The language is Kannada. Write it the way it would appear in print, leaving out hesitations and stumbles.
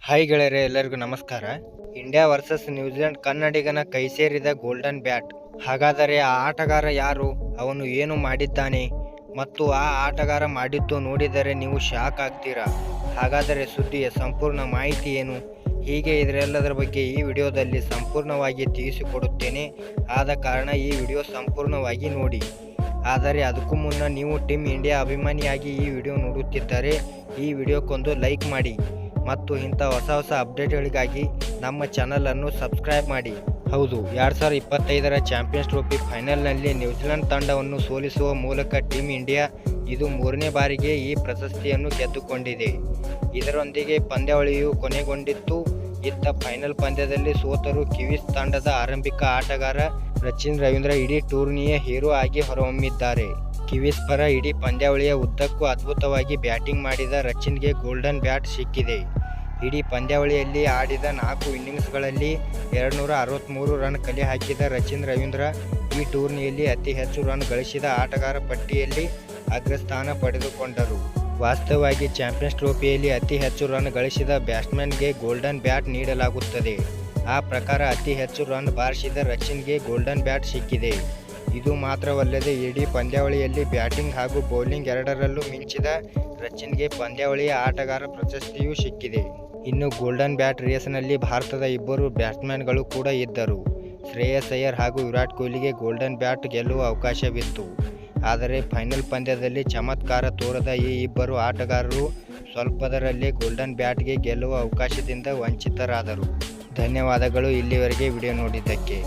ಹಾಯ್ ಗೆಳೆಯರೆ, ಎಲ್ಲರಿಗೂ ನಮಸ್ಕಾರ. ಇಂಡಿಯಾ ವರ್ಸಸ್ ನ್ಯೂಜಿಲೆಂಡ್, ಕನ್ನಡಿಗನ ಕೈ ಸೇರಿದ ಗೋಲ್ಡನ್ ಬ್ಯಾಟ್. ಹಾಗಾದರೆ ಆ ಆಟಗಾರ ಯಾರು, ಅವನು ಏನು ಮಾಡಿದ್ದಾನೆ ಮತ್ತು ಆ ಆಟಗಾರ ಮಾಡಿದ್ದು ನೋಡಿದರೆ ನೀವು ಶಾಕ್ ಆಗ್ತೀರಾ. ಹಾಗಾದರೆ ಸುದ್ದಿಯ ಸಂಪೂರ್ಣ ಮಾಹಿತಿ ಏನು, ಹೀಗೆ ಇದರೆಲ್ಲದರ ಬಗ್ಗೆ ಈ ವಿಡಿಯೋದಲ್ಲಿ ಸಂಪೂರ್ಣವಾಗಿ ತಿಳಿಸಿಕೊಡುತ್ತೇನೆ. ಆದ ಕಾರಣ ಈ ವಿಡಿಯೋ ಸಂಪೂರ್ಣವಾಗಿ ನೋಡಿ. ಆದರೆ ಅದಕ್ಕೂ ಮುನ್ನ ನೀವು ಟೀಮ್ ಇಂಡಿಯಾ ಅಭಿಮಾನಿಯಾಗಿ ಈ ವಿಡಿಯೋ ನೋಡುತ್ತಿದ್ದರೆ ಈ ವಿಡಿಯೋಕ್ಕೊಂದು ಲೈಕ್ ಮಾಡಿ ಮತ್ತು ಇಂಥ ಹೊಸ ಅಪ್ಡೇಟ್ಗಳಿಗಾಗಿ ನಮ್ಮ ಚಾನಲನ್ನು ಸಬ್ಸ್ಕ್ರೈಬ್ ಮಾಡಿ. ಹೌದು, 2025ರ ಚಾಂಪಿಯನ್ಸ್ ಟ್ರೋಫಿ ಫೈನಲ್ನಲ್ಲಿ ನ್ಯೂಜಿಲೆಂಡ್ ತಂಡವನ್ನು ಸೋಲಿಸುವ ಮೂಲಕ ಟೀಮ್ ಇಂಡಿಯಾ ಇದು 3ನೇ ಬಾರಿಗೆ ಈ ಪ್ರಶಸ್ತಿಯನ್ನು ಗೆದ್ದುಕೊಂಡಿದೆ. ಇದರೊಂದಿಗೆ ಪಂದ್ಯಾವಳಿಯು ಕೊನೆಗೊಂಡಿತ್ತು. ಇತ್ತ ಫೈನಲ್ ಪಂದ್ಯದಲ್ಲಿ ಸೋತರು ಕಿವೀಸ್ ತಂಡದ ಆರಂಭಿಕ ಆಟಗಾರ ರಚಿನ್ ರವೀಂದ್ರ ಇಡೀ ಟೂರ್ನಿಯ ಹೀರೋ ಆಗಿ ಹೊರಹೊಮ್ಮಿದ್ದಾರೆ. ಕಿವೀಸ್ ಪರ ಇಡೀ ಪಂದ್ಯಾವಳಿಯ ಉದ್ದಕ್ಕೂ ಅದ್ಭುತವಾಗಿ ಬ್ಯಾಟಿಂಗ್ ಮಾಡಿದ ರಚಿನ್ಗೆ ಗೋಲ್ಡನ್ ಬ್ಯಾಟ್ ಸಿಕ್ಕಿದೆ. ಇಡೀ ಪಂದ್ಯಾವಳಿಯಲ್ಲಿ ಆಡಿದ 4 ಇನ್ನಿಂಗ್ಸ್ಗಳಲ್ಲಿ 263 ರನ್ ಕಲೆ ಹಾಕಿದ ರಚಿನ್ ರವೀಂದ್ರ ಈ ಟೂರ್ನಿಯಲ್ಲಿ ಅತಿ ಹೆಚ್ಚು ರನ್ ಗಳಿಸಿದ ಆಟಗಾರ ಪಟ್ಟಿಯಲ್ಲಿ ಅಗ್ರಸ್ಥಾನ ಪಡೆದುಕೊಂಡರು. ವಾಸ್ತವವಾಗಿ ಚಾಂಪಿಯನ್ಸ್ ಟ್ರೋಫಿಯಲ್ಲಿ ಅತಿ ಹೆಚ್ಚು ರನ್ ಗಳಿಸಿದ ಬ್ಯಾಟ್ಸ್ಮನ್ಗೆ ಗೋಲ್ಡನ್ ಬ್ಯಾಟ್ ನೀಡಲಾಗುತ್ತದೆ. ಆ ಪ್ರಕಾರ ಅತಿ ಹೆಚ್ಚು ರನ್ ಬಾರಿಸಿದ ರಚಿನ್ಗೆ ಗೋಲ್ಡನ್ ಬ್ಯಾಟ್ ಸಿಕ್ಕಿದೆ. ಇದು ಮಾತ್ರವಲ್ಲದೆ ಇಡೀ ಪಂದ್ಯಾವಳಿಯಲ್ಲಿ ಬ್ಯಾಟಿಂಗ್ ಹಾಗೂ ಬೌಲಿಂಗ್ ಎರಡರಲ್ಲೂ ಮಿಂಚಿದ ರಚಿನ್ಗೆ ಪಂದ್ಯಾವಳಿಯ ಆಟಗಾರ ಪ್ರಶಸ್ತಿಯೂ ಸಿಕ್ಕಿದೆ. ಇನ್ನು ಗೋಲ್ಡನ್ ಬ್ಯಾಟ್ ರೇಸ್ನಲ್ಲಿ ಭಾರತದ ಇಬ್ಬರು ಬ್ಯಾಟ್ಸ್ಮನ್ಗಳು ಕೂಡ ಇದ್ದರು. ಶ್ರೇಯಸ್ ಅಯ್ಯರ್ ಹಾಗೂ ವಿರಾಟ್ ಕೊಹ್ಲಿಗೆ ಗೋಲ್ಡನ್ ಬ್ಯಾಟ್ ಗೆಲ್ಲುವ ಅವಕಾಶವಿತ್ತು. ಆದರೆ ಫೈನಲ್ ಪಂದ್ಯದಲ್ಲಿ ಚಮತ್ಕಾರ ತೋರದ ಈ ಇಬ್ಬರು ಆಟಗಾರರು ಸ್ವಲ್ಪದರಲ್ಲೇ ಗೋಲ್ಡನ್ ಬ್ಯಾಟ್ಗೆ ಗೆಲ್ಲುವ ಅವಕಾಶದಿಂದ ವಂಚಿತರಾದರು. ಧನ್ಯವಾದಗಳು ಇಲ್ಲಿವರೆಗೆ ವಿಡಿಯೋ ನೋಡಿದ್ದಕ್ಕೆ.